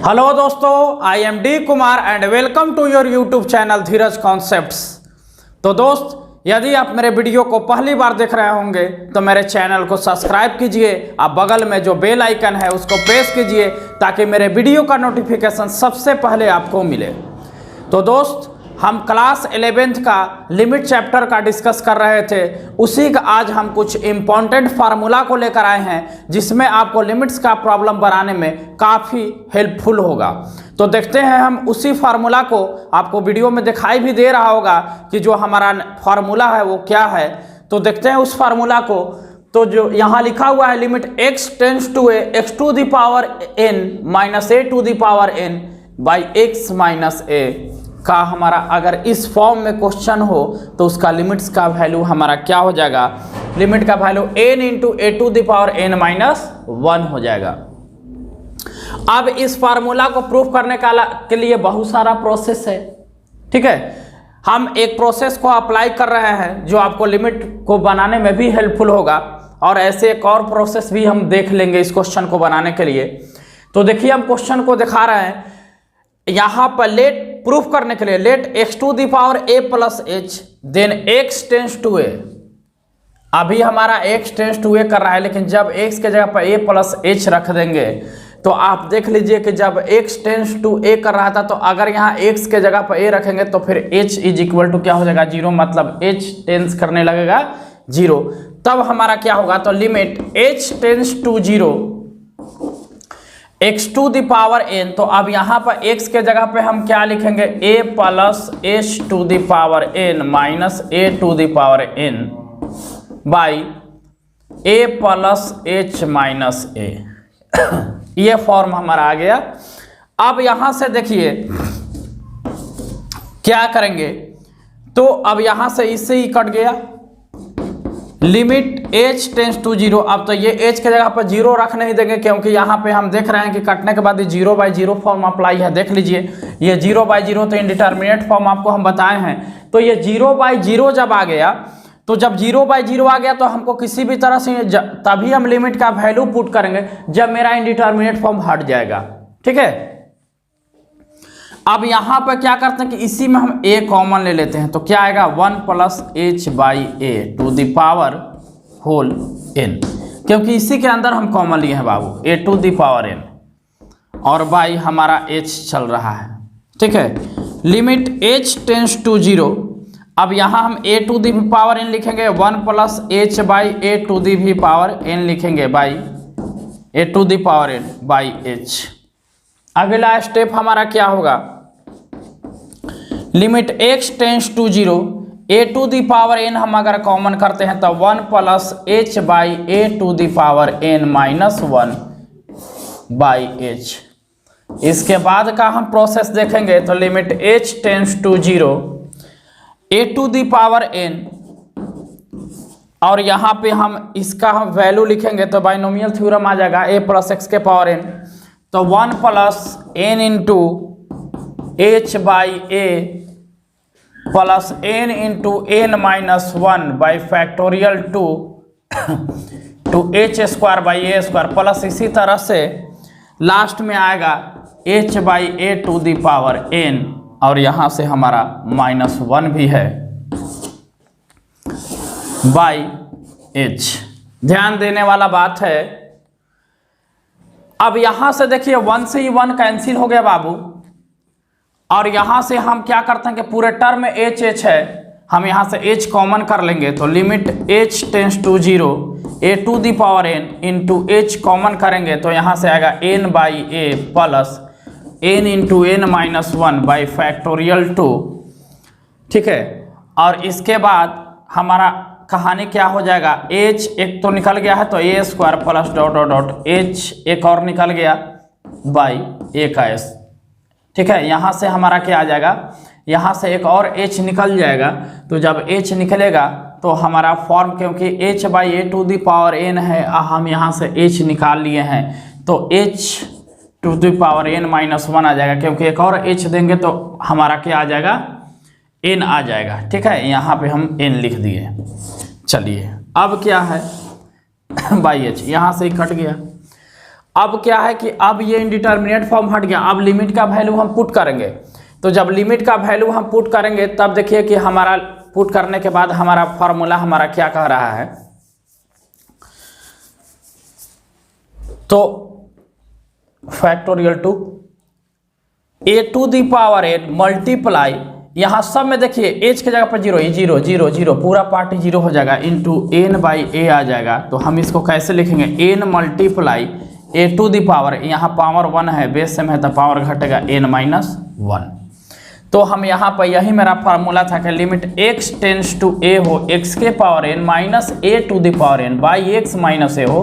Hello दोस्तों, I am D Kumar and welcome to your YouTube channel Dheeraj concepts. तो दोस्त, यदि आप मेरे वीडियो को पहली बार देख रहे होंगे तो मेरे चैनल को सब्सक्राइब कीजिए। आप बगल में जो बेल आइकन है उसको प्रेस कीजिए ताकि मेरे वीडियो का नोटिफिकेशन सबसे पहले आपको मिले। तो दोस्त, हम क्लास 11th का लिमिट चैप्टर का डिस्कस कर रहे थे। उसी का आज हम कुछ इम्पॉर्टेंट फार्मूला को लेकर आए हैं जिसमें आपको लिमिट्स का प्रॉब्लम बनाने में काफ़ी हेल्पफुल होगा। तो देखते हैं हम उसी फार्मूला को। आपको वीडियो में दिखाई भी दे रहा होगा कि जो हमारा फार्मूला है वो क्या है। तो देखते हैं उस फार्मूला को। तो जो यहाँ लिखा हुआ है limit x tends to a x to the power n minus a to the power n by x minus a का हमारा अगर इस फॉर्म में क्वेश्चन हो तो उसका लिमिट्स का वैल्यू हमारा क्या हो जाएगा? लिमिट का value n into A to the power n minus 1 हो जाएगा। अब इस फार्मूला को प्रूफ करने के लिए बहुत सारा प्रोसेस है। ठीक है, हम एक प्रोसेस को अप्लाई कर रहे हैं जो आपको लिमिट को बनाने में भी हेल्पफुल होगा, और ऐसे एक और प्रोसेस भी हम देख लेंगे इस क्वेश्चन को बनाने के लिए। तो देखिए, हम क्वेश्चन को दिखा रहे हैं यहाँ पर लेट प्रूफ करने के लिए let x to the power a plus h then x tends to a। अभी हमारा x टेंस टू a कर रहा है, लेकिन जब x के जगह पर a प्लस h रख देंगे तो आप देख लीजिए कि जब x टेंस टू a कर रहा था तो अगर यहाँ x के जगह पर a रखेंगे तो फिर h इज इक्वल टू क्या हो जाएगा? 0। मतलब h टेंस करने लगेगा 0। तब हमारा क्या होगा? तो limit h tends to 0 x to the power n। तो अब यहाँ पर x के जगह पे हम क्या लिखेंगे? a plus h to the power n minus a to the power n by a plus h minus a। ये फॉर्म हमारा आ गया। अब यहाँ से देखिए क्या करेंगे, तो अब यहाँ से इससे ही कट गया लिमिट h टेंस टू 0। अब तो ये h के जगह पर 0 रख नहीं देंगे क्योंकि यहाँ पे हम देख रहे हैं कि कटने के बाद 0/0 फॉर्म अप्लाई है। देख लीजिए, ये 0/0 तो इनडिटर्मिनेट फॉर्म आपको हम बताए हैं। तो ये 0/0 जब आ गया, तो जब 0/0 आ गया तो हमको किसी भी तरह से तभी हम लिमिट का वैल्यू पुट करेंगे जब मेरा इनडिटर्मिनेट फॉर्म हट जाएगा। ठीक है, अब यहाँ पर क्या करते हैं कि इसी में हम a कॉमन ले लेते हैं। तो क्या आएगा? 1 plus h by a to the power whole n, क्योंकि इसी के अंदर हम कॉमन लिए हैं बाबू, a to the power n, और बाई हमारा h चल रहा है। ठीक है, लिमिट h टेंस टू 0। अब यहाँ हम a to the power n लिखेंगे, 1 plus h by a to the भी पावर n लिखेंगे by a to the power n by h। अगला स्टेप हमारा क्या होगा? Limit x tends to 0 a to the power n हम अगर common करते हैं तो 1 plus h by a to the power n minus 1 by h। इसके बाद का हम प्रोसेस देखेंगे तो limit h tends to 0 a to the power n, और यहाँ पे हम इसका हम वैल्यू लिखेंगे तो बाइनोमियल थ्योरम आ जाएगा a प्लस x के पावर n। तो 1 plus n into h by a plus n into n minus 1 by factorial two h square by a square, plus इसी तरह से लास्ट में आएगा h by a to the power n, और यहाँ से हमारा माइनस 1 भी है बाई h। ध्यान देने वाला बात है। अब यहाँ से देखिए 1 से ही 1 कैंसिल हो गया बाबू, और यहाँ से हम क्या करते हैं कि पूरे टर्म में h है, हम यहाँ से h कॉमन कर लेंगे। तो limit h tends to 0 a to the power n into h common करेंगे तो यहाँ से आएगा n by a plus n into n minus 1 by factorial 2। ठीक है, और इसके बाद हमारा कहानी क्या हो जाएगा? h एक तो निकल गया है तो a square plus dot dot dot h एक और निकल गया बाई a का s। ठीक है, यहाँ से हमारा क्या आ जाएगा? यहाँ से एक और h निकल जाएगा। तो जब h निकलेगा तो हमारा फॉर्म, क्योंकि h by a to the power n है, हम यहाँ से h निकाल लिए हैं तो h to the power n minus 1 आ जाएगा, क्योंकि एक और h देंगे तो हमारा क्या आ जाएगा? n आ जाएगा। ठीक है, यहाँ पे हम n लिख दिए। चलिए, अब क्या है? बाई h यहाँ से ही कट गया। अब क्या है कि अब ये इंडिटरमिनेट फॉर्म हट गया, अब लिमिट का वैल्यू हम पुट करेंगे। तो जब लिमिट का वैल्यू हम पुट करेंगे तब देखिए कि हमारा पुट करने के बाद हमारा फॉर्मूला हमारा क्या कह रहा है, तो factorial two a to the power n multiply, यहाँ सब में देखिए एच के जगह पर जीरो, जीरो जीरो जीरो पूरा पार्ट जीरो हो जाएगा, इंटू एन बाई ए आ जाएगा। तो हम इसको कैसे लिखेंगे, N multiply A to the power, यहाँ पावर 1 है, बेस सेम है तो पावर घटेगा n माइनस 1। तो हम यहाँ पर यही मेरा फार्मूला था कि limit x tends to a हो x के power n minus a to the power n by x minus a हो,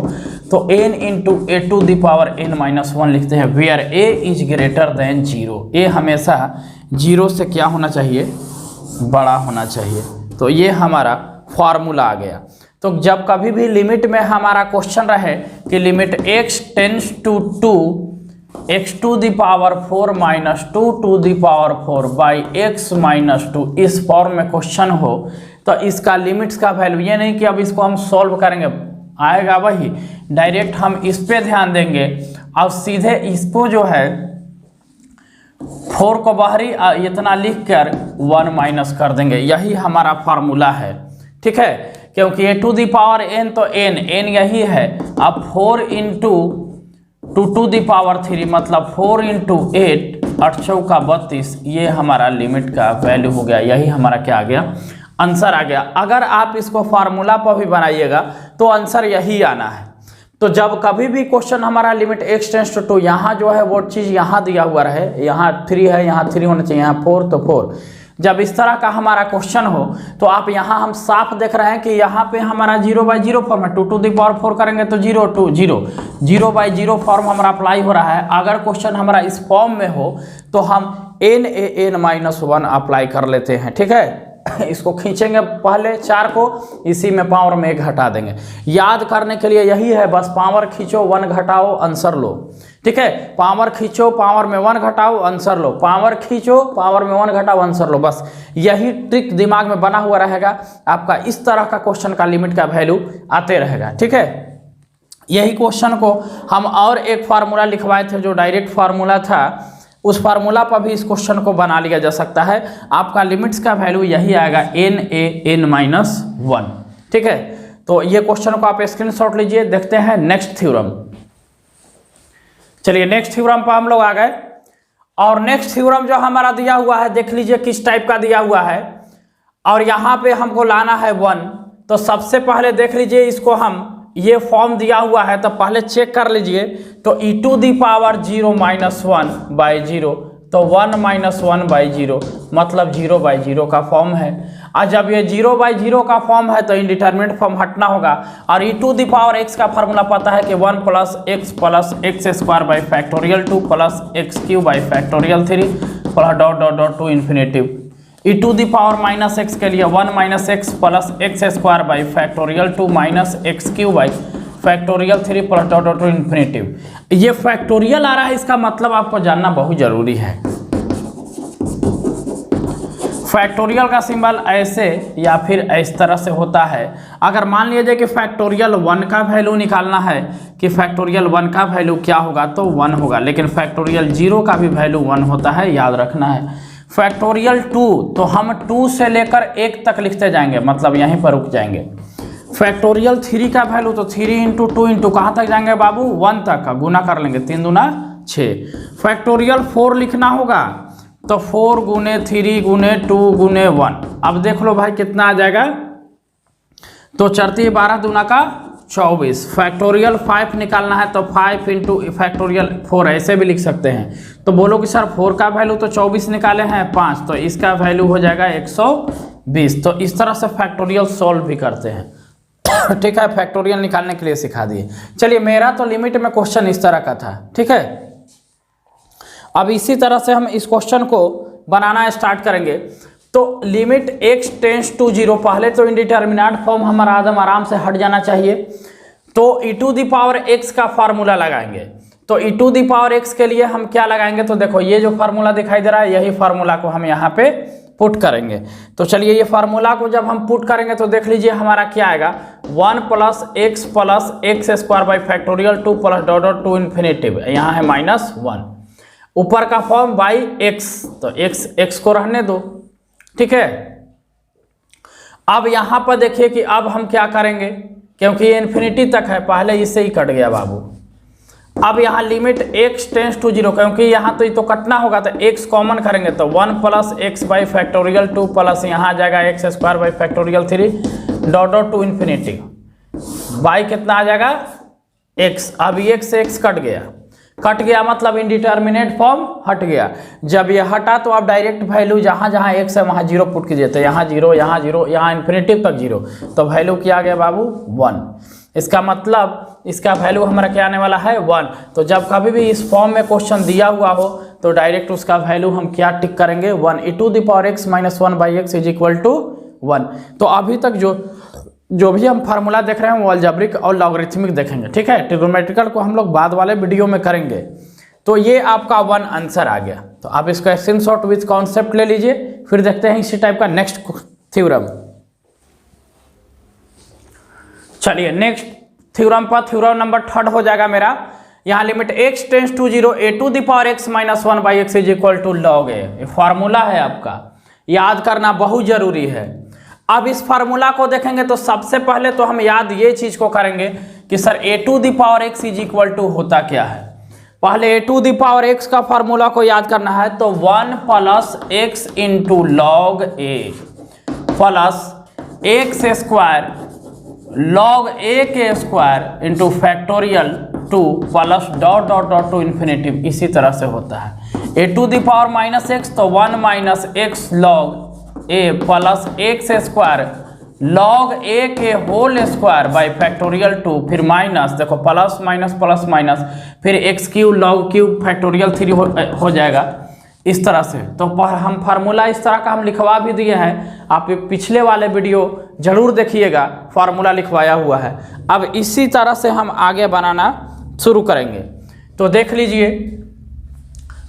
तो n into a to the power n minus 1 लिखते हैं, where a is greater than 0। a हमेशा 0 से क्या होना चाहिए, बड़ा होना चाहिए। तो ये हमारा फार्मूला आ गया। तो जब कभी भी लिमिट में हमारा क्वेश्चन रहे कि limit x tends to 2 x to the power 4 minus 2 to the power 4 by x minus 2, इस फॉर्म में क्वेश्चन हो तो इसका लिमिट्स का वैल्यू, ये नहीं कि अब इसको हम सॉल्व करेंगे आएगा वही, डायरेक्ट हम इस पे ध्यान देंगे और सीधे इसको जो है 4 को बाहरी इतना लिख कर 1 माइनस कर देंगे, यही हमारा फार्मूला है। ठीक है, क्योंकि a to the power n तो n यही है। अब 4 इंटू 2 टू दी पावर 3 मतलब 4 इंटू 8 8 चौका 32, ये हमारा लिमिट का वैल्यू हो गया, यही हमारा क्या आ गया, आंसर आ गया। अगर आप इसको फार्मूला पर भी बनाइएगा तो आंसर यही आना है। तो जब कभी भी क्वेश्चन हमारा लिमिट x टेंस टू 2, यहाँ जो है वो चीज़ यहाँ दिया हुआ रहे, यहाँ 3 है, यहाँ 3 होना चाहिए, यहाँ 4 तो 4, जब इस तरह का हमारा क्वेश्चन हो तो आप यहाँ हम साफ देख रहे हैं कि यहाँ पे हमारा 0/0 फॉर्म है, 2 टू दी पावर 4 करेंगे तो 0 टू 0, 0/0 फॉर्म हमारा अप्लाई हो रहा है। अगर क्वेश्चन हमारा इस फॉर्म में हो तो हम n अप्लाई कर लेते हैं। ठीक है, इसको खींचेंगे पहले 4 को, इसी में पावर में 1 घटा देंगे। याद करने के लिए यही है, बस पावर खींचो 1 घटाओ आंसर लो। ठीक है, पावर खींचो पावर में 1 घटाओ आंसर लो, पावर खींचो पावर में 1 घटाओ आंसर लो, बस यही ट्रिक दिमाग में बना हुआ रहेगा आपका। इस तरह का क्वेश्चन का लिमिट का वैल्यू आते रहेगा। ठीक है, यही क्वेश्चन को हम और एक फार्मूला लिखवाए थे जो डायरेक्ट फार्मूला था, उस फार्मूला पर भी इस क्वेश्चन को बना लिया जा सकता है। आपका लिमिट्स का वैल्यू यही आएगा n माइनस 1। ठीक है, तो ये क्वेश्चन को आप स्क्रीनशॉट लीजिए। देखते हैं नेक्स्ट थ्योरम। चलिए नेक्स्ट थ्योरम पर हम लोग आ गए, और नेक्स्ट थ्योरम जो हमारा दिया हुआ है देख लीजिए किस टाइप का दिया हुआ है, और यहाँ पे हमको लाना है 1। तो सबसे पहले देख लीजिए इसको, हम ये फॉर्म दिया हुआ है तो पहले चेक कर लीजिए। तो e to the power 0 minus 1 by 0, तो 1 माइनस 1 बाई 0 मतलब 0/0 का फॉर्म है। और जब ये 0/0 का फॉर्म है तो इंडिटरमिनेट फॉर्म हटना होगा। और e to the power x का फार्मूला पता है कि 1 plus x square by factorial 2 plus x cube by factorial 3 plus dot dot dot to infinity. e to the power minus x के लिए 1 minus x plus x square by factorial 2 minus x cube by factorial 3 plus dot dot to infinity. ये factorial आ रहा है, इसका मतलब आपको जानना बहुत जरूरी है। फैक्टोरियल का सिंबल ऐसे या फिर इस तरह से होता है। अगर मान लीजिए कि फैक्टोरियल 1 का वैल्यू निकालना है कि फैक्टोरियल 1 का वैल्यू क्या होगा, तो 1 होगा, लेकिन फैक्टोरियल 0 का भी वैल्यू 1 होता है, याद रखना है। फैक्टोरियल 2 तो हम 2 से लेकर 1 तक लिखते जाएंगे, मतलब यहीं पर रुक जाएंगे। फैक्टोरियल 3 का वैल्यू तो 3 इंटू 2 इंटू कहाँ तक जाएंगे बाबू, 1 तक का गुना कर लेंगे, 3 दूना 6। फैक्टोरियल 4 लिखना होगा तो 4 गुने 3 गुने 2 गुने 1। अब देख लो भाई कितना आ जाएगा, तो 4 12 दूना का 24। फैक्टोरियल 5 निकालना है तो 5 इंटू फैक्टोरियल 4 ऐसे भी लिख सकते हैं। तो बोलो कि सर 4 का वैल्यू तो 24 निकाले हैं 5, तो इसका वैल्यू हो जाएगा 120। तो इस तरह से फैक्टोरियल सॉल्व भी करते हैं। ठीक है, फैक्टोरियल निकालने के लिए सिखा दिए। चलिए, मेरा तो लिमिट में क्वेश्चन इस तरह का था। ठीक है, अब इसी तरह से हम इस क्वेश्चन को बनाना स्टार्ट करेंगे। तो लिमिट x टेंस टू 0, पहले तो इंडिटरमिनेट फॉर्म हमारा आराम से हट जाना चाहिए। तो e to the power x का फार्मूला लगाएंगे। तो e to the power x के लिए हम क्या लगाएंगे, तो देखो ये जो फार्मूला दिखाई दे रहा है, यही फार्मूला को हम यहाँ पे पुट करेंगे। तो चलिए, ये फार्मूला को जब हम पुट करेंगे तो देख लीजिए हमारा क्या आएगा, 1 plus X square by factorial 2 plus dot dot to infinitive, यहाँ है -1, ऊपर का फॉर्म बाई एक्स, तो एक्स को रहने दो, ठीक है। अब यहाँ पर देखिए कि अब हम क्या करेंगे, क्योंकि ये इन्फिनिटी तक है, पहले इससे ही कट गया बाबू। अब यहाँ लिमिट x टेंस टू 0, क्योंकि यहाँ तो ये तो कटना होगा, तो x कॉमन करेंगे तो 1 plus x by factorial 2 plus यहाँ आ जाएगा x square by factorial 3 dot dot to infinity, by कितना आ जाएगा x। अब x से x कट गया मतलब इनडिटर्मिनेट फॉर्म हट गया। जब ये हटा तो आप डायरेक्ट वैल्यू जहाँ जहाँ x है वहाँ 0 पुट कीजिए, तो यहाँ 0, यहाँ 0, यहाँ इन्फिनिटिव तक 0, तो वैल्यू क्या आ गया बाबू 1। इसका मतलब इसका वैल्यू हमारा क्या आने वाला है 1। तो जब कभी भी इस फॉर्म में क्वेश्चन दिया हुआ हो तो डायरेक्ट उसका वैल्यू हम क्या टिक करेंगे 1, e⁻x - 1 by X is equal to 1। तो अभी तक जो भी हम फार्मूला देख रहे हैं वो अलजेब्रिक और लॉगरिथमिक देखेंगे, ठीक है। ट्रिग्नोमेट्रिकल को हम लोग बाद वाले वीडियो में करेंगे। तो ये आपका 1 आंसर आ गया। तो आप इसका स्क्रीनशॉट विद कॉन्सेप्ट ले लीजिए, फिर देखते हैं इसी टाइप का नेक्स्ट थ्योरम। चलिए नेक्स्ट थ्योरम पर, थ्योरम नंबर 3 हो जाएगा मेरा। यहाँ लिमिट x tends to 0 a⁻x - 1 by X is equal to log a, ये फार्मूला है आपका, याद करना बहुत जरूरी है। अब इस फार्मूला को देखेंगे तो सबसे पहले तो हम याद ये चीज को करेंगे कि sir a⁻x is equal to होता क्या है। पहले a⁻x का फार्मूला को याद करना है, तो 1 plus x into log a plus X square log a के square into factorial 2 plus dot dot dot to infinitive, इसी तरह से होता है। a⁻−x तो 1 minus x log a plus X square log a के होल स्क्वायर बाई फैक्टोरियल 2, फिर minus, देखो प्लस माइनस, फिर x cube log cube factorial 3 हो जाएगा इस तरह से। तो हम फार्मूला इस तरह का हम लिखवा भी दिए हैं, आप पिछले वाले वीडियो जरूर देखिएगा, फार्मूला लिखवाया हुआ है। अब इसी तरह से हम आगे बनाना शुरू करेंगे। तो देख लीजिए,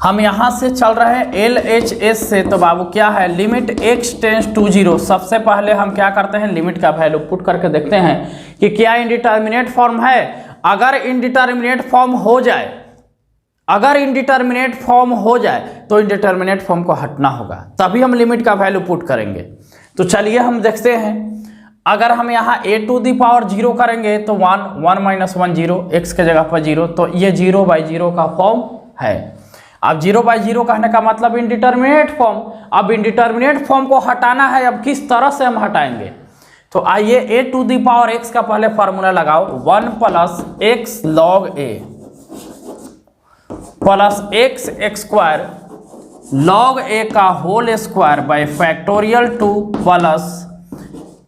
हम यहाँ से चल रहे हैं LHS से, तो बाबू क्या है लिमिट x टेंस टू 0। सबसे पहले हम क्या करते हैं, लिमिट का वैल्यू पुट करके देखते हैं कि क्या इनडिटर्मिनेट फॉर्म है। अगर इनडिटर्मिनेट फॉर्म हो जाए, अगर इनडिटर्मिनेट फॉर्म हो जाए तो इनडिटर्मिनेट फॉर्म को हटना होगा, तभी हम लिमिट का वैल्यू पुट करेंगे। तो चलिए हम देखते हैं, अगर हम यहाँ a⁻0 करेंगे तो 1 माइनस 1 0, x के जगह पर 0, तो ये 0/0 का फॉर्म है। अब 0/0 कहने का मतलब इनडिटर्मिनेट फॉर्म। अब इनडिटर्मिनेट फॉर्म को हटाना है, अब किस तरह से हम हटाएंगे, तो आइए a⁻x का पहले फार्मूला लगाओ, 1 plus X log a plus X square log a का whole square by factorial 2 plus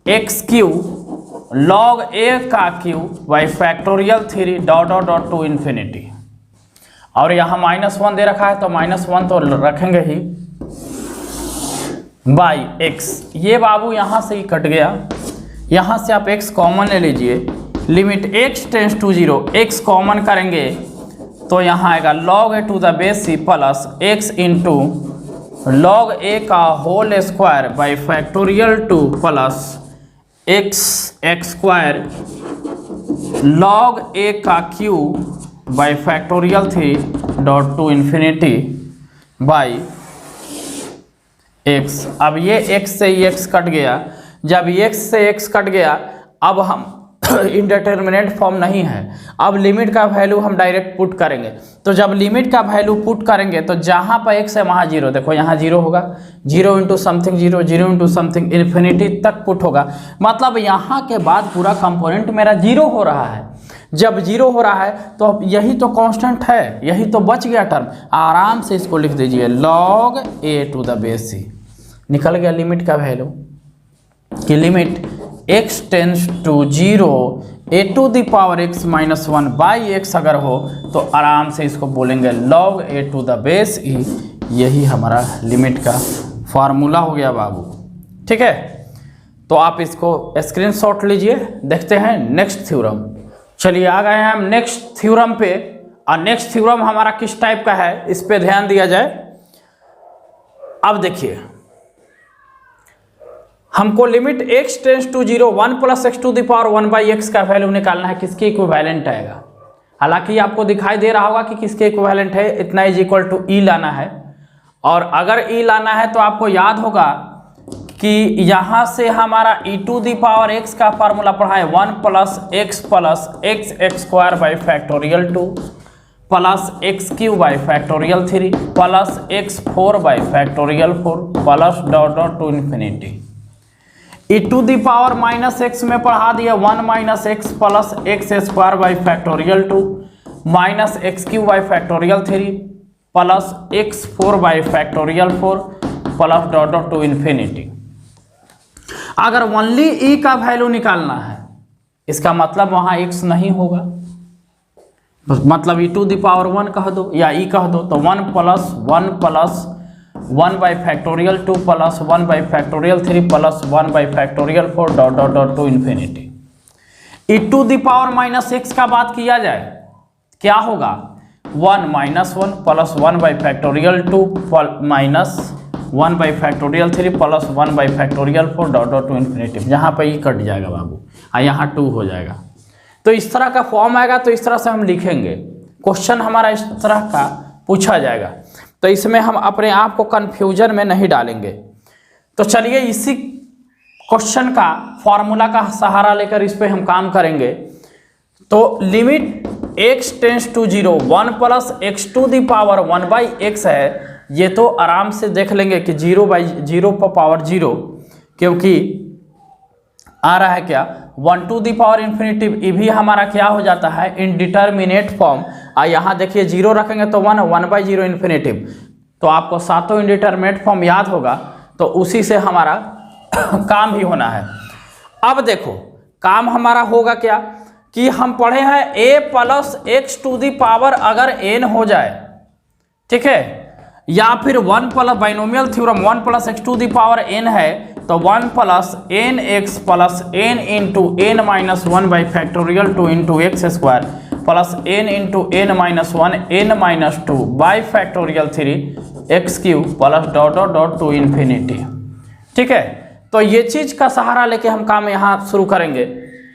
X cube log a का cube by factorial 3 dot dot dot to infinity. और यहाँ -1 दे रखा है तो -1 तो रखेंगे ही, बाई x। ये बाबू यहाँ से ही कट गया, यहाँ से आप x कॉमन ले लीजिए। Limit x tends to 0, x common करेंगे तो यहाँ आएगा log a to the base c plus x into log a का whole square by factorial 2 plus X square log a का cube by factorial 3 dot to infinity by x। अब ये x से x cut गया, जब x से x cut गया अब हम इंडिटरमिनेट फॉर्म नहीं है, अब लिमिट का वैल्यू हम डायरेक्ट पुट करेंगे। तो जब लिमिट का वैल्यू पुट करेंगे तो जहाँ पर x है वहाँ 0, देखो यहाँ 0 होगा, 0 into something 0, 0 into something infinity तक पुट होगा। मतलब यहाँ के बाद पूरा कंपोनेंट मेरा 0 हो रहा है। जब 0 हो रहा है तो यही तो कांस्टेंट है, यही तो बच गया टर्म। आराम से इसको लिख दीजिए log a to the base c। निकल गया लिमिट का वैल्यू कि limit x tends to 0 a⁻x - 1 by X अगर हो तो आराम से इसको बोलेंगे log a टू द बेस e। यही हमारा लिमिट का फार्मूला हो गया बाबू, ठीक है। तो आप इसको स्क्रीनशॉट लीजिए, देखते हैं नेक्स्ट थ्योरम। चलिए आ गए हैं हम नेक्स्ट थ्योरम पे, और नेक्स्ट थ्योरम हमारा किस टाइप का है इस पे ध्यान दिया जाए। अब देखिए हमको limit x tends to 0 1 plus X to the power 1 by X का वैल्यू निकालना है, किसके इक्विवेलेंट आएगा। हालांकि आपको दिखाई दे रहा होगा कि किसके इक्विवेलेंट है, इतना इज इक्वल टू ई लाना है। और अगर ई लाना है तो आपको याद होगा कि यहाँ से हमारा e to the power x का फार्मूला पढ़ा है 1 plus X square by factorial 2 plus X cube by factorial 3 plus x4 by factorial 4 plus dot dot to infinity. e to the power minus X में पढ़ा दिया 1 minus X plus X square by factorial 2 minus X cube by factorial 3 plus x4 by factorial 4 plus dot dot to infinity. अगर only e का value निकालना है, इसका मतलब वहां x नहीं होगा, मतलब e टू दी पावर 1 कह दो या e कह दो, तो 1 plus 1 by factorial 2 plus 1 by factorial 3 plus 1 by factorial 4 dot dot dot to infinity. e to the power minus X का बात किया जाए, क्या होगा 1 minus 1 plus 1 by factorial 2 minus 1 by factorial 3 plus 1 by factorial 4 dot dot to infinity. यहाँ पे ई cut जाएगा बाबू, और यहाँ 2 हो जाएगा। तो इस तरह का फॉर्म आएगा, तो इस तरह से हम लिखेंगे। क्वेश्चन हमारा इस तरह का पूछा जाएगा, तो इसमें हम अपने आप को कन्फ्यूजन में नहीं डालेंगे। तो चलिए इसी क्वेश्चन का फॉर्मूला का सहारा लेकर इस पर हम काम करेंगे। तो limit x tends to 0 1 plus X to the power 1 by X है, ये तो आराम से देख लेंगे कि 0 बाई 0 पर पावर 0, क्योंकि आ रहा है क्या 1 टू दी पावर इन्फिनिटी, ये भी हमारा क्या हो जाता है इनडिटर्मिनेट फॉर्म। यहाँ देखिए 0 रखेंगे तो 1 बाई 0 इन्फिनिटी, तो आपको सातों इनडिटर्मिनेट फॉर्म याद होगा, तो उसी से हमारा काम भी होना है। अब देखो काम हमारा होगा क्या कि हम पढ़े हैं a plus X to the power अगर n हो जाए, ठीक है, या फिर 1 plus binomial theorem 1 plus X to the power n है, तो 1 plus N X plus N into N minus 1 by factorial 2 into X square plus N into N minus 1 N minus 2 by factorial 3 X cube plus dot dot dot to infinity. ठीक है, तो ये चीज का सहारा लेके हम काम यहाँ शुरू करेंगे।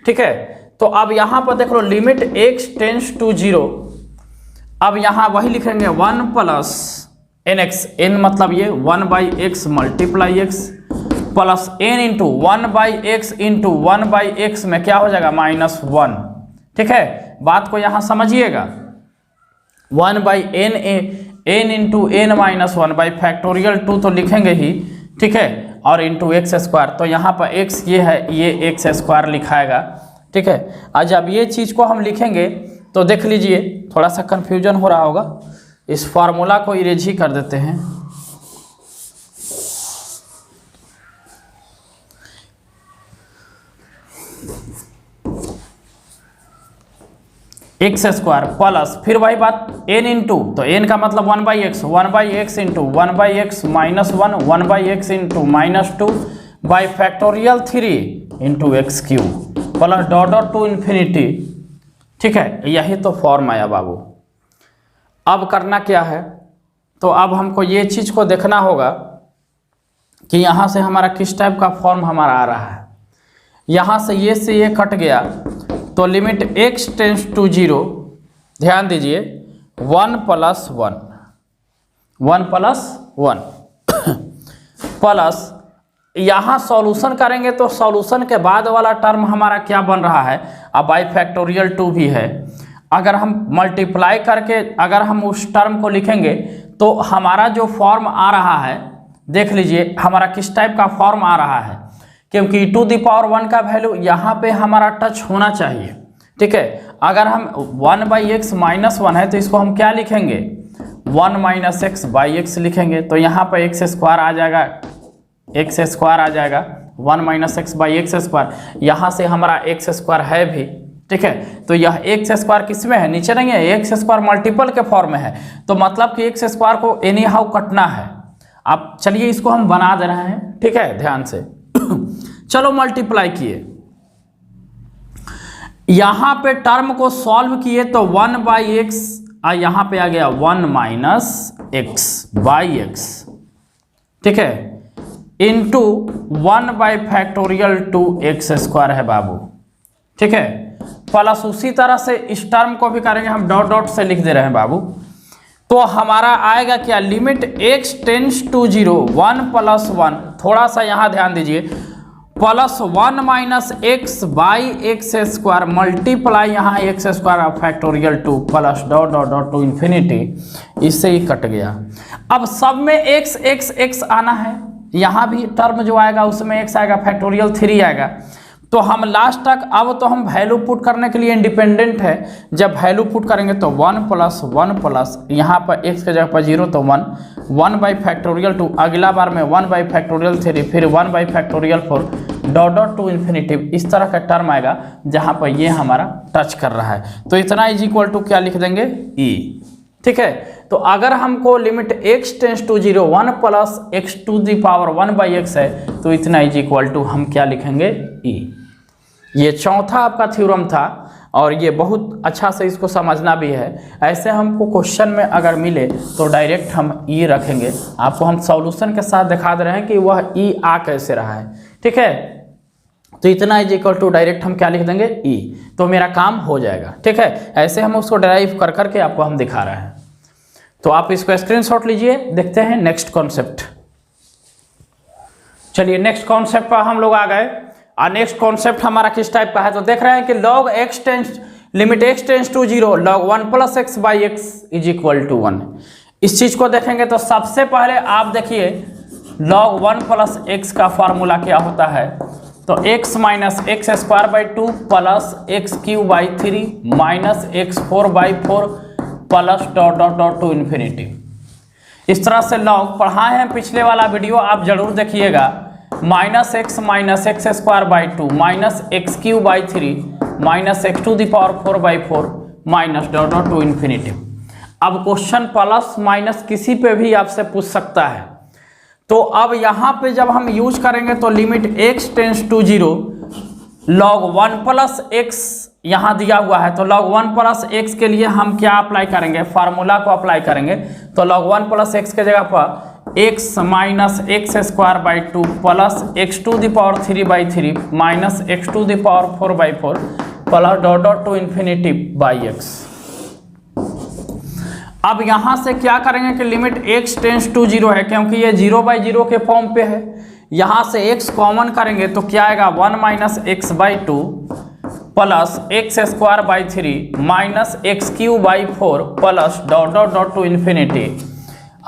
ठीक है, तो अब यहाँ पर देख लो लिमिट x टेंस टू 0, अब यहाँ वही लिखेंगे 1 प्लस एन एक्स, एन मतलब ये 1 by X multiply X plus N into 1 by X into 1 by X में क्या हो जाएगा -1। ठीक है, बात को यहाँ समझिएगा, 1 by N N into N minus 1 by factorial 2 तो लिखेंगे ही, ठीक है, और इंटू एक्स स्क्वायर, तो यहाँ पर एक्स ये है, ये एक्स स्क्वायर लिखाएगा। ठीक है, आज जब ये चीज़ को हम लिखेंगे तो देख लीजिए थोड़ा सा कन्फ्यूजन हो रहा होगा, इस फार्मूला को इरेज ही कर देते हैं। एक्स स्क्वायर प्लस फिर वही बात एन इंटू, तो एन का मतलब 1 by X into 1 by x minus 1 by X into -2 by factorial 3 into x cube plus dot dot to infinity. ठीक है, यही तो फॉर्म आया बाबू। अब करना क्या है, तो अब हमको ये चीज़ को देखना होगा कि यहाँ से हमारा किस टाइप का फॉर्म हमारा आ रहा है। यहाँ से ये कट गया, तो लिमिट x टेंस टू 0, ध्यान दीजिए 1 प्लस 1 प्लस यहाँ सॉल्यूशन करेंगे तो सॉल्यूशन के बाद वाला टर्म हमारा क्या बन रहा है, अब बाई फैक्टोरियल 2 भी है। अगर हम मल्टीप्लाई करके अगर हम उस टर्म को लिखेंगे तो हमारा जो फॉर्म आ रहा है, देख लीजिए हमारा किस टाइप का फॉर्म आ रहा है, क्योंकि टू दी पावर 1 का वैल्यू यहाँ पे हमारा टच होना चाहिए। ठीक है, अगर हम 1 बाई एक्स माइनस 1 है तो इसको हम क्या लिखेंगे 1 माइनस एक्स बाई एक्स लिखेंगे, तो यहाँ पर एक्स स्क्वायर आ जाएगा, 1 minus x by x square, यहाँ से हमारा एक्स स्क्वायर है भी। ठीक है, तो यह एक्स स्क्वायर किस में है, नीचे नहीं है, एक्स स्क्वायर मल्टीपल के फॉर्म में है, तो मतलब कि एक्स स्क्वायर को एनी हाउ कटना है। अब चलिए इसको हम बना दे रहे हैं। ठीक है, ध्यान से चलो मल्टीप्लाई किए, यहाँ पे टर्म को सॉल्व किए तो 1 बाई एक्स, यहाँ पे आ गया 1 माइनस एक्स बाई एक्स। ठीक है, इंटू 1/2x² है बाबू, ठीक है। प्लस उसी तरह से इस टर्म को भी करेंगे हम, डॉट डॉट से लिख दे रहे हैं बाबू। तो हमारा आएगा क्या, लिमिट x टेंस टू 0 1 + 1, थोड़ा सा यहाँ ध्यान दीजिए, +1 - x/x² मल्टीप्लाई यहाँ x² factorial 2 plus dot dot dot to infinity, इससे ही कट गया। अब सब में x x x आना है, यहाँ भी टर्म जो आएगा उसमें x आएगा, फैक्टोरियल 3 आएगा। तो हम लास्ट तक, अब तो हम वैल्यू पुट करने के लिए इंडिपेंडेंट है, जब वैल्यू पुट करेंगे तो 1 + 1 प्लस यहाँ पर x के जगह पर 0 तो 1, 1/2, अगला बार में 1/3, फिर 1/4 डॉट डॉट टू इन्फिनिटी, इस तरह का टर्म आएगा जहाँ पर ये हमारा टच कर रहा है। तो इतना इज इक्वल टू क्या लिख देंगे, e, ठीक है। तो अगर हमको limit x tends to 0 1 + x⁻1/x है, तो इतना इज इक्वल टू हम क्या लिखेंगे, e। ये चौथा आपका थ्योरम था और ये बहुत अच्छा से इसको समझना भी है। ऐसे हमको क्वेश्चन में अगर मिले तो डायरेक्ट हम ई रखेंगे। आपको हम सॉल्यूशन के साथ दिखा दे रहे हैं कि वह ई आ कैसे रहा है, ठीक है। तो इतना इज इक्वल टू डायरेक्ट हम क्या लिख देंगे, ई, तो मेरा काम हो जाएगा, ठीक है। ऐसे हम उसको डिराइव कर करके आपको हम दिखा रहे हैं। तो आप इसको स्क्रीनशॉट लीजिए, देखते हैं नेक्स्ट कॉन्सेप्ट। चलिए नेक्स्ट कॉन्सेप्ट पर हम लोग आ गए और नेक्स्ट कॉन्सेप्ट हमारा किस टाइप का है, तो देख रहे हैं कि log x tends, limit x tends to 0 log 1 + x/x is equal to 1। इस चीज को देखेंगे तो सबसे पहले आप देखिए log 1 + x का फॉर्मूला क्या होता है, तो x - x² 2 plus x³ 3 -x4/4 plus dot dot dot to infinity. इस तरह से लॉग पढ़ाए हैं पिछले वाला वीडियो, आप जरूर देखिएगा। -x - x² 2 -x³ 3 -x⁴/4 minus dot dot to infinity. अब क्वेश्चन प्लस माइनस किसी पे भी आपसे पूछ सकता है। तो अब यहाँ पे जब हम यूज करेंगे तो limit x tends to 0 log 1 + x यहाँ दिया हुआ है, तो log 1 + x के लिए हम क्या अप्लाई करेंगे, फार्मूला को अप्लाई करेंगे। तो log 1 + x के जगह पर x - x² 2 plus x⁻³ minus x⁴/4 plus dot dot to infinity by x। अब यहाँ से क्या करेंगे कि लिमिट x टेंस टू 0 है, क्योंकि ये 0/0 के फॉर्म पे है। यहाँ से x कॉमन करेंगे तो क्या आएगा, 1 - x/2 plus x² 3 minus x³ plus dot dot dot to infinity.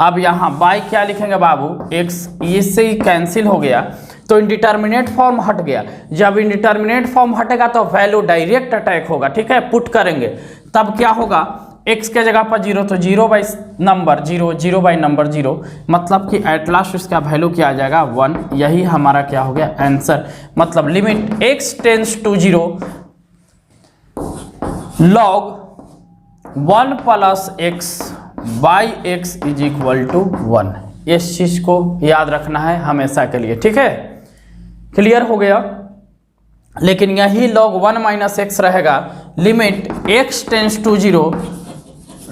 अब यहाँ बाई क्या लिखेंगे बाबू, x, इससे ही कैंसिल हो गया तो इंडिटर्मिनेट फॉर्म हट गया। जब इंडिटर्मिनेट फॉर्म हटेगा तो वैल्यू डायरेक्ट अटैक होगा, ठीक है। पुट करेंगे तब क्या होगा, x के जगह पर 0 तो 0/नंबर 0, 0/नंबर 0, मतलब कि एट लास्ट इसका वैल्यू क्या आ जाएगा, 1। यही हमारा क्या हो गया आंसर। मतलब limit x tends to 0 log 1 + x/x is equal to 1। इस चीज को याद रखना है हमेशा के लिए, ठीक है। क्लियर हो गया। लेकिन यही log 1 - x रहेगा, limit x tends to 0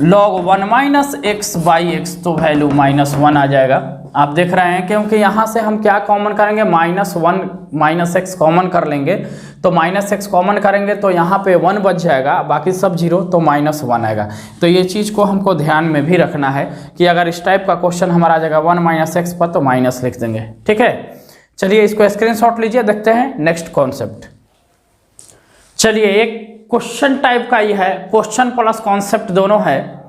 log 1 - x/x, तो वैल्यू -1 आ जाएगा। आप देख रहे हैं, क्योंकि यहाँ से हम क्या कॉमन करेंगे, -1 - x कॉमन कर लेंगे। तो -x कॉमन करेंगे तो यहाँ पे 1 बच जाएगा, बाकी सब 0, तो -1 आएगा। तो ये चीज़ को हमको ध्यान में भी रखना है कि अगर इस टाइप का क्वेश्चन हमारा आ जाएगा 1 - x पर, तो माइनस लिख देंगे, ठीक है। चलिए इसको स्क्रीनशॉट लीजिए, देखते हैं नेक्स्ट कॉन्सेप्ट। चलिए एक क्वेश्चन टाइप का ही है, क्वेश्चन प्लस कॉन्सेप्ट दोनों है।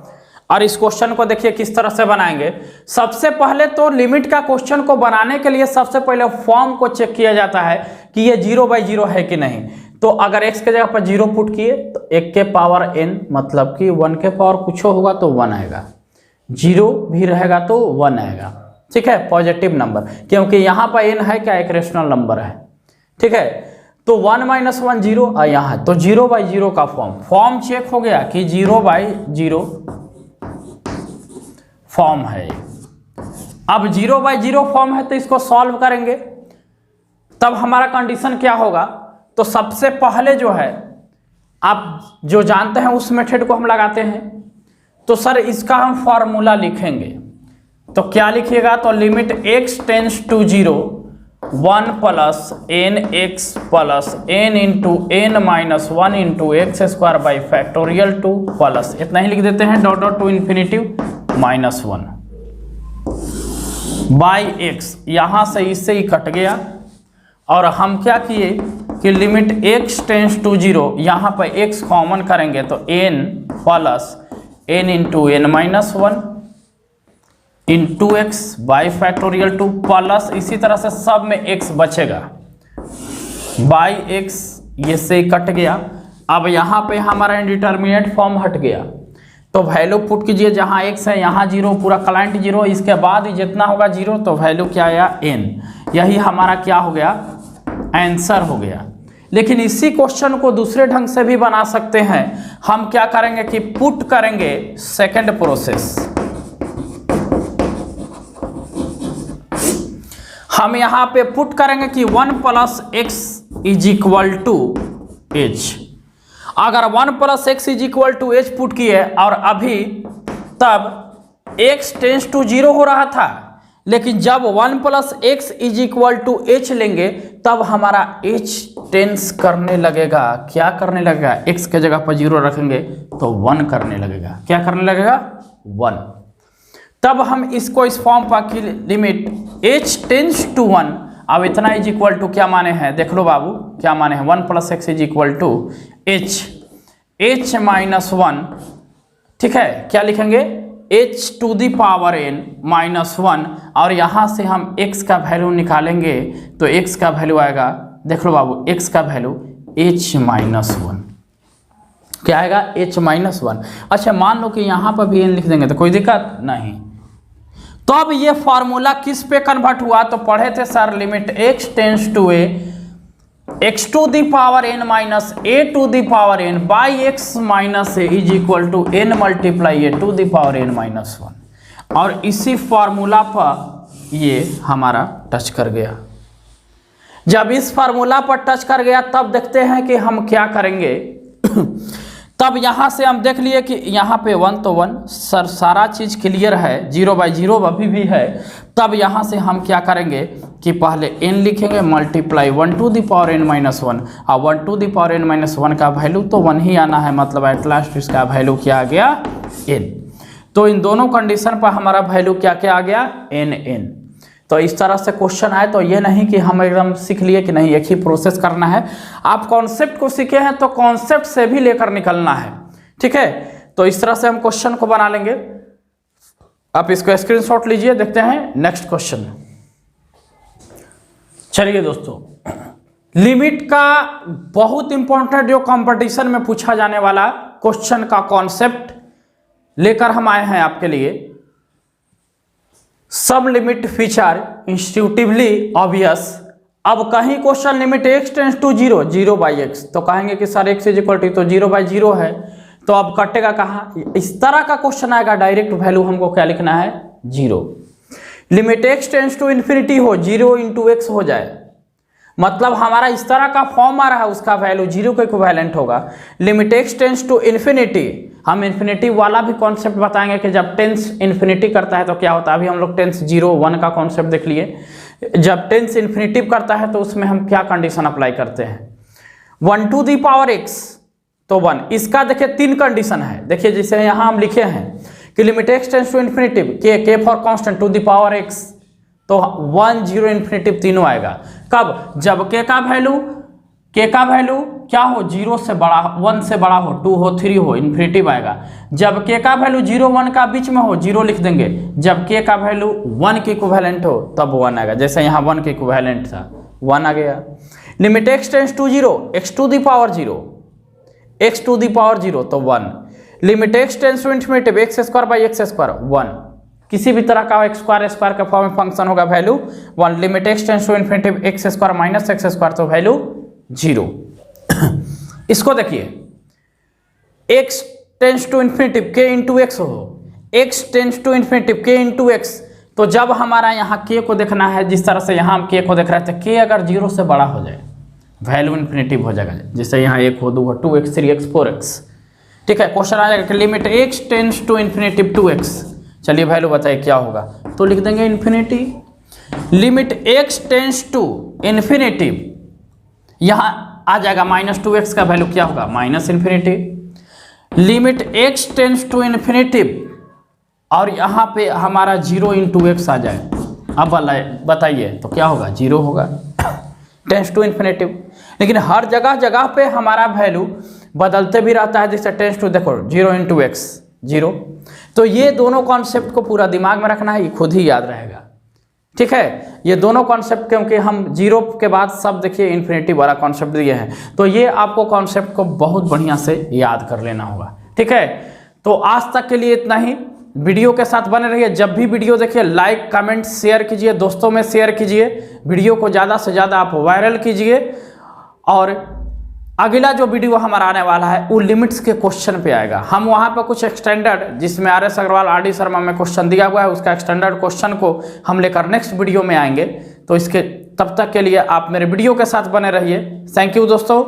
और इस क्वेश्चन को देखिए किस तरह से बनाएंगे। सबसे पहले तो लिमिट का क्वेश्चन को बनाने के लिए सबसे पहले फॉर्म को चेक किया जाता है कि ये 0/0 है कि नहीं। तो अगर x के जगह पर 0 पुट किए तो 1 के पावर n, मतलब कि 1 के पावर कुछ होगा तो 1 आएगा, 0 भी रहेगा तो 1 आएगा, ठीक है, पॉजिटिव नंबर, क्योंकि यहाँ पर n है क्या, एक रेशनल नंबर है, ठीक है। तो 1 - 1 0 और यहाँ तो 0/0 का फॉर्म चेक हो गया कि 0/0 फॉर्म है। अब 0/0 फॉर्म है तो इसको सॉल्व करेंगे, तब हमारा कंडीशन क्या होगा। तो सबसे पहले जो है, आप जो जानते हैं उस मेथड को हम लगाते हैं। तो सर इसका हम फॉर्मूला लिखेंगे, तो क्या लिखिएगा, तो limit x tends to 0 1 plus N X plus N into N minus 1 into X square by factorial 2 plus इतना ही लिख देते हैं dot dot to infinity -1 by X, यहाँ से इससे ही कट गया। और हम क्या किए कि लिमिट x टेंस टू 0, यहाँ पर x कॉमन करेंगे तो n plus n into N minus 1 into X by factorial 2 plus इसी तरह से सब में x बचेगा बाई x, ये से कट गया। अब यहाँ पे हमारा इंडिटरमिनेट फॉर्म हट गया, तो वैल्यू पुट कीजिए, जहाँ x है यहाँ 0, पूरा क्लाइंट 0, इसके बाद जितना होगा 0, तो वैल्यू क्या आया n। यही हमारा क्या हो गया, आंसर हो गया। लेकिन इसी क्वेश्चन को दूसरे ढंग से भी बना सकते हैं। हम क्या करेंगे कि पुट करेंगे सेकंड प्रोसेस। हम यहाँ पे पुट करेंगे कि 1 plus x is equal to H. अगर 1 plus x is equal to H put किए और अभी तब x टेंस टू 0 हो रहा था, लेकिन जब 1 plus x is equal to h लेंगे तब हमारा h टेंस करने लगेगा। क्या करने लगेगा, x के जगह पर 0 रखेंगे तो 1 करने लगेगा। क्या करने लगेगा, 1। तब हम इसको इस फॉर्म पर की लिमिट h टेंस टू 1, अब इतना इज इक्वल टू क्या माने हैं, देख लो बाबू क्या माने हैं, 1 plus x is equal to h minus 1, ठीक है। क्या लिखेंगे, h to the power n minus 1, और यहाँ से हम x का वैल्यू निकालेंगे तो x का वैल्यू आएगा, देख लो बाबू x का वैल्यू h माइनस 1, क्या आएगा, h माइनस 1। अच्छा मान लो कि यहाँ पर भी n लिख देंगे तो कोई दिक्कत नहीं। तो अब ये फॉर्मूला किस पे कन्वर्ट हुआ, तो पढ़े थे sir limit x tends to a x to the power n minus a to the power n by x minus a is equal to n multiply a to the power n minus 1। और इसी formula पर ये हमारा touch कर गया। जब इस formula पर टच कर गया तब देखते हैं कि हम क्या करेंगे। तब यहाँ से हम देख लिए कि यहाँ पे 1 तो 1 सर, सारा चीज़ क्लियर है, 0/0 अभी भी है। तब यहाँ से हम क्या करेंगे कि पहले n लिखेंगे multiply 1 to the power n minus 1, और 1 to the power n minus 1 का वैल्यू तो 1 ही आना है, मतलब एट लास्ट इसका वैल्यू क्या आ गया, n। तो इन दोनों कंडीशन पर हमारा वैल्यू क्या क्या आ गया, n। तो इस तरह से क्वेश्चन आए तो ये नहीं कि हम एकदम सीख लिए कि नहीं एक ही प्रोसेस करना है। आप कॉन्सेप्ट को सीखे हैं तो कॉन्सेप्ट से भी लेकर निकलना है, ठीक है। तो इस तरह से हम क्वेश्चन को बना लेंगे। आप इसको स्क्रीनशॉट लीजिए, देखते हैं नेक्स्ट क्वेश्चन। चलिए दोस्तों, लिमिट का बहुत इंपॉर्टेंट जो कंपटीशन में पूछा जाने वाला क्वेश्चन का कॉन्सेप्ट लेकर हम आए हैं आपके लिए। सब लिमिट फीचर इंस्टीट्यूटिवली ऑब्वियस। अब कहीं question limit x tends to 0 0/x, तो कहेंगे कि sir x is equal to तो 0/0 है, तो अब कटेगा कहाँ, इस तरह का क्वेश्चन आएगा। डायरेक्ट वैल्यू हमको क्या लिखना है, 0। Limit x tends to infinity हो 0 इंटू एक्स हो जाए, मतलब हमारा इस तरह का फॉर्म आ रहा है, उसका वैल्यू 0 के इक्विवेलेंट होगा। Limit x tends to infinity, हम इन्फिनिटी वाला भी कॉन्सेप्ट बताएंगे कि जब टेंस इन्फिनिटी करता है तो क्या होता है। अभी हम लोग टेंस 0 1 का कॉन्सेप्ट देख लिए। जब टेंस इन्फिनिटी करता है तो उसमें हम क्या कंडीशन अप्लाई करते हैं, 1 टू दी पावर x तो 1। इसका देखिए 3 कंडीशन है, देखिए जैसे यहाँ हम लिखे हैं कि limit x tends to infinity k for constant to the power x, तो 1 0 इन्फिनिटिव तीनों आएगा। कब, जब k का वैल्यू क्या हो, 0 से बड़ा, 1 से बड़ा हो, 2 हो, 3 हो, इन्फिनिटिव आएगा। जब k का वैल्यू 0 1 का बीच में हो, 0 लिख देंगे। जब k का वैल्यू 1 के इक्विवेलेंट हो तब 1 आएगा, जैसे यहाँ 1 के इक्विवेलेंट था 1 आ गया। Limit x tends to 0 x to the power 0 तो 1। Limit x tends to infinity x square by x square 1, किसी भी तरह का x स्क्वायर के फॉर्म में फंक्शन होगा, value 1। Limit x tends to infinity x square minus x square तो value 0। इसको देखिए, x tends to infinity k into x हो, x tends to infinity k into x, तो जब हमारा यहाँ k को देखना है, जिस तरह से यहाँ हम k को देख रहे थे, k अगर 0 से बड़ा हो जाए वैल्यू इन्फिनिटिव हो जाएगा, जैसे यहाँ 1 हो, 2 हो, 2x 3x 4x, ठीक है। क्वेश्चन आ जाएगा कि limit x tends to infinity 2x, चलिए वैल्यू बताइए क्या होगा, तो लिख देंगे infinity. Limit x tends to infinity, यहाँ आ जाएगा -2x का वैल्यू क्या होगा, -infinity. Limit x tends to infinity और यहाँ पे हमारा 0 × x आ जाए, अब बताइए तो क्या होगा, 0 होगा, टेंस टू इन्फिनिटी। लेकिन हर जगह जगह पे हमारा वैल्यू बदलते भी रहता है, जैसे टेंस टू देखो 0 × x 0। तो ये दोनों कॉन्सेप्ट को पूरा दिमाग में रखना है, ये खुद ही याद रहेगा, ठीक है। ये दोनों कॉन्सेप्ट, क्योंकि हम 0 के बाद सब देखिए इन्फिनिटी वाला कॉन्सेप्ट दिए हैं, तो ये आपको कॉन्सेप्ट को बहुत बढ़िया से याद कर लेना होगा, ठीक है। तो आज तक के लिए इतना ही, वीडियो के साथ बने रहिए। जब भी वीडियो देखिए लाइक कमेंट शेयर कीजिए, दोस्तों में शेयर कीजिए, वीडियो को ज़्यादा से ज़्यादा आप वायरल कीजिए। और अगला जो वीडियो हमारा आने वाला है वो लिमिट्स के क्वेश्चन पे आएगा। हम वहाँ पर कुछ एक्सटेंडर्ड, जिसमें RS अग्रवाल RD शर्मा में क्वेश्चन दिया हुआ है, उसका एक्सटेंडर्ड क्वेश्चन को हम लेकर नेक्स्ट वीडियो में आएंगे। तो इसके तब तक के लिए आप मेरे वीडियो के साथ बने रहिए। थैंक यू दोस्तों।